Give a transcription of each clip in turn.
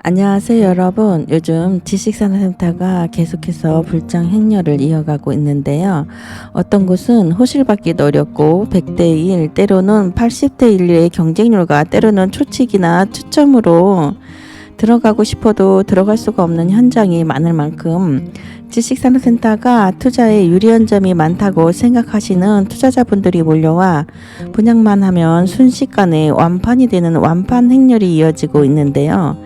안녕하세요 여러분. 요즘 지식산업센터가 계속해서 불장 행렬을 이어가고 있는데요. 어떤 곳은 호실받기도 어렵고 100대 1 때로는 80대 1의 경쟁률과 때로는 초칙이나 추첨으로 들어가고 싶어도 들어갈 수가 없는 현장이 많을 만큼 지식산업센터가 투자에 유리한 점이 많다고 생각하시는 투자자분들이 몰려와 분양만 하면 순식간에 완판이 되는 완판 행렬이 이어지고 있는데요.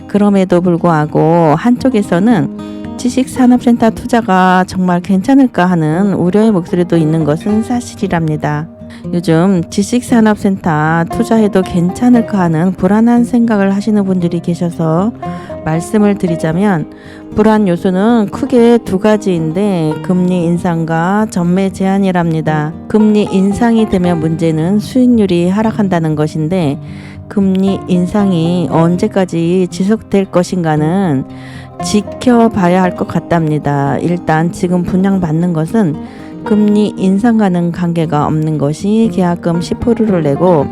그럼에도 불구하고 한쪽에서는 지식산업센터 투자가 정말 괜찮을까 하는 우려의 목소리도 있는 것은 사실이랍니다. 요즘 지식산업센터 투자해도 괜찮을까 하는 불안한 생각을 하시는 분들이 계셔서 말씀을 드리자면, 불안 요소는 크게 두 가지인데 금리 인상과 전매 제한이랍니다. 금리 인상이 되면 문제는 수익률이 하락한다는 것인데, 금리 인상이 언제까지 지속될 것인가는 지켜봐야 할 것 같답니다. 일단 지금 분양받는 것은 금리 인상과는 관계가 없는 것이 계약금 10%를 내고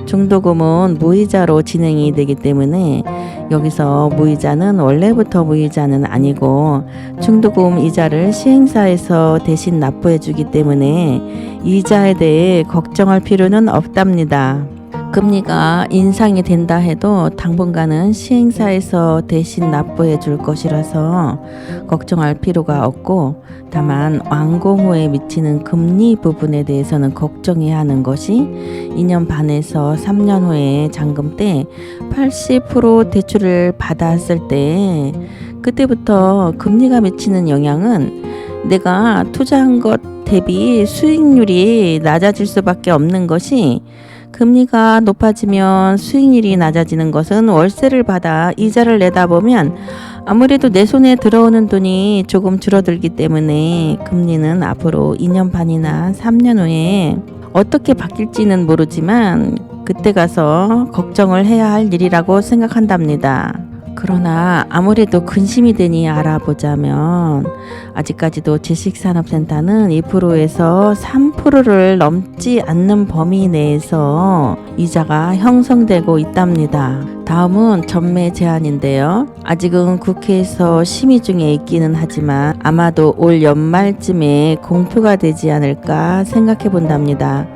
중도금은 무이자로 진행이 되기 때문에, 여기서 무이자는 원래부터 무이자는 아니고 중도금 이자를 시행사에서 대신 납부해 주기 때문에 이자에 대해 걱정할 필요는 없답니다. 금리가 인상이 된다 해도 당분간은 시행사에서 대신 납부해 줄 것이라서 걱정할 필요가 없고, 다만 완공 후에 미치는 금리 부분에 대해서는 걱정해야 하는 것이 2년 반에서 3년 후에 잔금 때 80% 대출을 받았을 때, 그때부터 금리가 미치는 영향은 내가 투자한 것 대비 수익률이 낮아질 수밖에 없는 것이, 금리가 높아지면 수익률이 낮아지는 것은 월세를 받아 이자를 내다 보면 아무래도 내 손에 들어오는 돈이 조금 줄어들기 때문에 금리는 앞으로 2년 반이나 3년 후에 어떻게 바뀔지는 모르지만 그때 가서 걱정을 해야 할 일이라고 생각한답니다. 그러나 아무래도 근심이 되니 알아보자면, 아직까지도 지식산업센터는 2%에서 3%를 넘지 않는 범위 내에서 이자가 형성되고 있답니다. 다음은 전매 제한인데요. 아직은 국회에서 심의 중에 있기는 하지만 아마도 올 연말쯤에 공표가 되지 않을까 생각해 본답니다.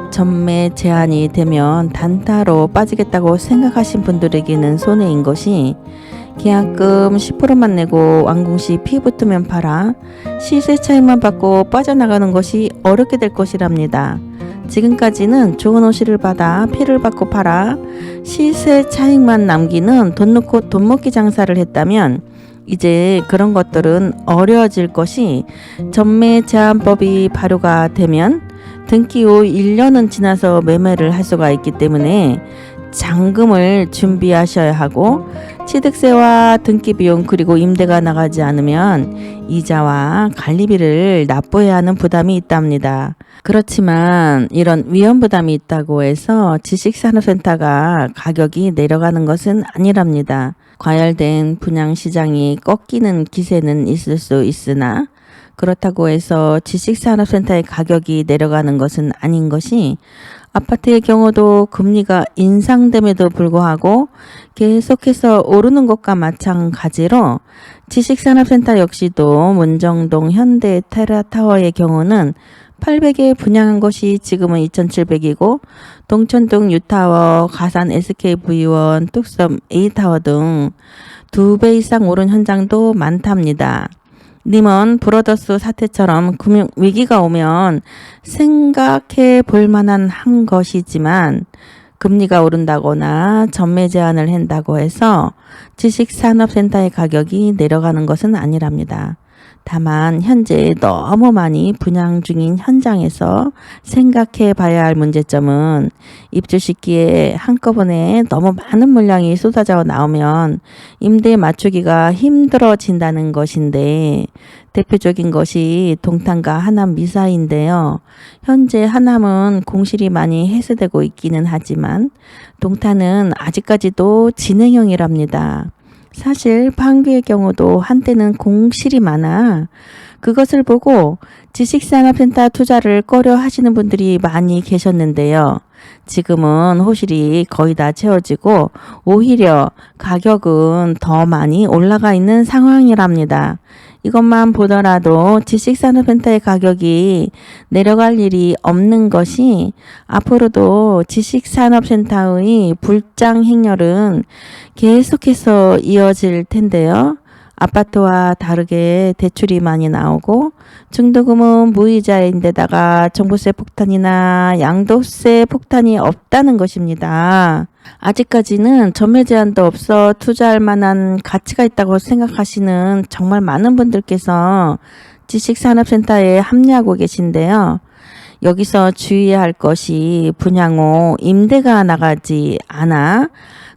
전매 제한이 되면 단타로 빠지겠다고 생각하신 분들에게는 손해인 것이, 계약금 10%만 내고 완공시 피 붙으면 팔아 시세 차익만 받고 빠져나가는 것이 어렵게 될 것이랍니다. 지금까지는 좋은 호실을 받아 피를 받고 팔아 시세 차익만 남기는 돈 놓고 돈 먹기 장사를 했다면, 이제 그런 것들은 어려워질 것이, 전매 제한법이 발효가 되면 등기 후 1년은 지나서 매매를 할 수가 있기 때문에 잔금을 준비하셔야 하고, 취득세와 등기 비용 그리고 임대가 나가지 않으면 이자와 관리비를 납부해야 하는 부담이 있답니다. 그렇지만 이런 위험 부담이 있다고 해서 지식산업센터가 가격이 내려가는 것은 아니랍니다. 과열된 분양시장이 꺾이는 기세는 있을 수 있으나, 그렇다고 해서 지식산업센터의 가격이 내려가는 것은 아닌 것이, 아파트의 경우도 금리가 인상됨에도 불구하고 계속해서 오르는 것과 마찬가지로 지식산업센터 역시도 문정동 현대 테라타워의 경우는 800에 분양한 것이 지금은 2,700이고, 동천동 유타워, 가산 SKV1, 뚝섬 A타워 등 2배 이상 오른 현장도 많답니다. 리먼 브러더스 사태처럼 금융 위기가 오면 생각해 볼 만한 한 것이지만, 금리가 오른다거나 전매 제한을 한다고 해서 지식산업센터의 가격이 내려가는 것은 아니랍니다. 다만 현재 너무 많이 분양 중인 현장에서 생각해 봐야 할 문제점은, 입주 시기에 한꺼번에 너무 많은 물량이 쏟아져 나오면 임대 맞추기가 힘들어진다는 것인데, 대표적인 것이 동탄과 하남 미사인데요. 현재 하남은 공실이 많이 해소되고 있기는 하지만 동탄은 아직까지도 진행형이랍니다. 사실 판교의 경우도 한때는 공실이 많아 그것을 보고 지식산업센터 투자를 꺼려 하시는 분들이 많이 계셨는데요. 지금은 호실이 거의 다 채워지고 오히려 가격은 더 많이 올라가 있는 상황이랍니다. 이것만 보더라도 지식산업센터의 가격이 내려갈 일이 없는 것이 앞으로도 지식산업센터의 불장 행렬은 계속해서 이어질 텐데요. 아파트와 다르게 대출이 많이 나오고 중도금은 무이자인데다가 종부세 폭탄이나 양도세 폭탄이 없다는 것입니다. 아직까지는 전매 제한도 없어 투자할 만한 가치가 있다고 생각하시는 정말 많은 분들께서 지식산업센터에 합류하고 계신데요. 여기서 주의해야 할 것이 분양 후 임대가 나가지 않아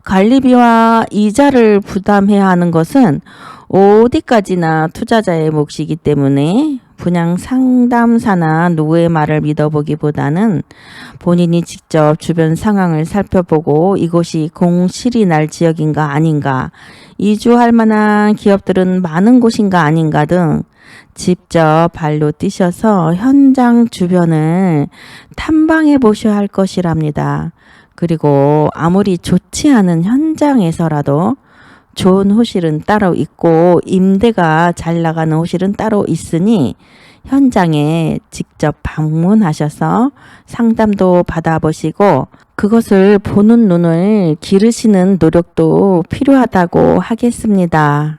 관리비와 이자를 부담해야 하는 것은 어디까지나 투자자의 몫이기 때문에 분양 상담사나 누구의 말을 믿어보기보다는 본인이 직접 주변 상황을 살펴보고 이곳이 공실이 날 지역인가 아닌가, 이주할 만한 기업들은 많은 곳인가 아닌가 등 직접 발로 뛰셔서 현장 주변을 탐방해 보셔야 할 것이랍니다. 그리고 아무리 좋지 않은 현장에서라도 좋은 호실은 따로 있고 임대가 잘 나가는 호실은 따로 있으니 현장에 직접 방문하셔서 상담도 받아보시고 그것을 보는 눈을 기르시는 노력도 필요하다고 하겠습니다.